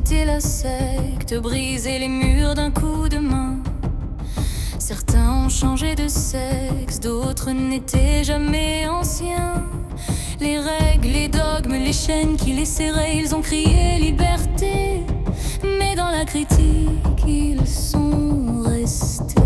quitté la secte, brisé les murs d'un coup de main. Certains ont changé de sexe, d'autres n'étaient jamais anciens. Les règles, les dogmes, les chaînes qui les serraient, ils ont crié liberté. Mais dans la critique, ils sont restés.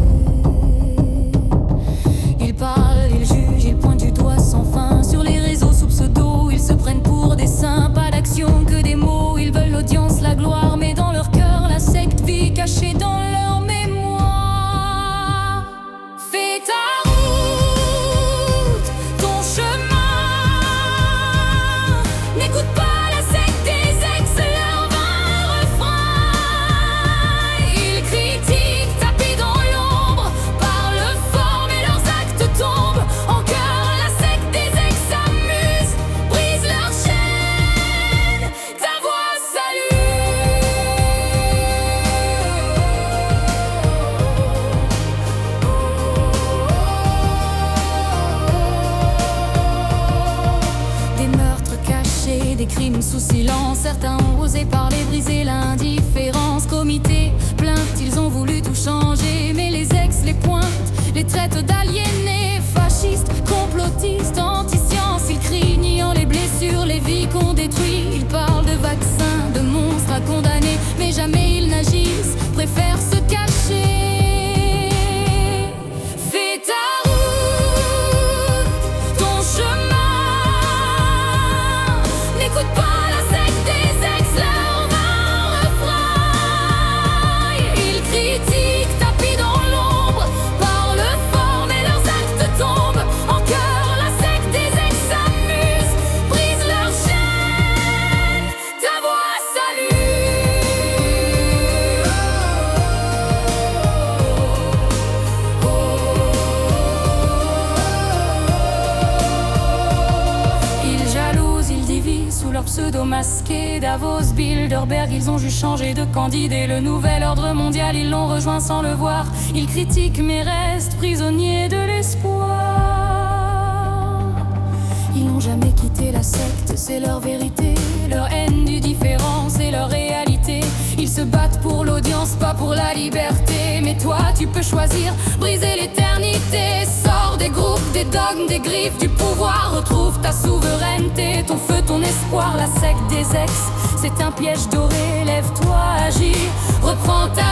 Ils parlent, ils jugent, ils pointent du doigt sans fin. Sur les réseaux sous pseudo, ils se prennent pour des saints. Pas d'action que des mots, ils veulent l'audience, la gloire. Mais dans leur cœur, la secte vit cachée dans leur mémoire. Fais ta route, ton chemin. N'écoute pas la secte des ex, leur vain refrain. Ils critiquent, tapis dans l'ombre, parlent fort mais leurs actes tombent. En cœur, la secte des ex s'amuse, brise leur chaîne, ta voix salue. Des meurtres cachés, des crimes sous silence. Certains ont osé parler, briser l'indifférence. Comité, plainte, ils ont voulu tout changer. Mais les ex les pointent, les traitent d'aliénés. Fascistes, complotistes, anti-science. Ils crient, niant les blessures, les vies qu'on détruit. Ils parlent de vaccins, de monstres à condamner. Mais jamais ils n'agissent, préfèrent se cacher. Fais ta route, ton chemin. N'écoute pas la secte des ex, leur vain refrain. Ils critiquent, tapis dans l'ombre, parlent fort mais leurs actes tombent. En cœur, la secte des ex s'amuse, brise leur chaîne, ta voix salue. Ils jalousent, ils divisent sous leur pseudo masqué. Davos, Bilderberg, ils ont juste changé de candidat. Le nouvel ordre mondial, ils l'ont rejoint sans le voir. Ils critiquent mais restent prisonniers de l'espoir. Ils n'ont jamais quitté la secte, c'est leur vérité. Leur haine du différent, c'est leur réalité. Ils se battent pour l'audience, pas pour la liberté. Mais toi, tu peux choisir, briser l'éternité. Sors des groupes, des dogmes, des griffes du pouvoir. Retrouve ta souveraineté, ton feu, ton espoir. La secte des ex, c'est un piège doré. Lève-toi, agis, reprends ta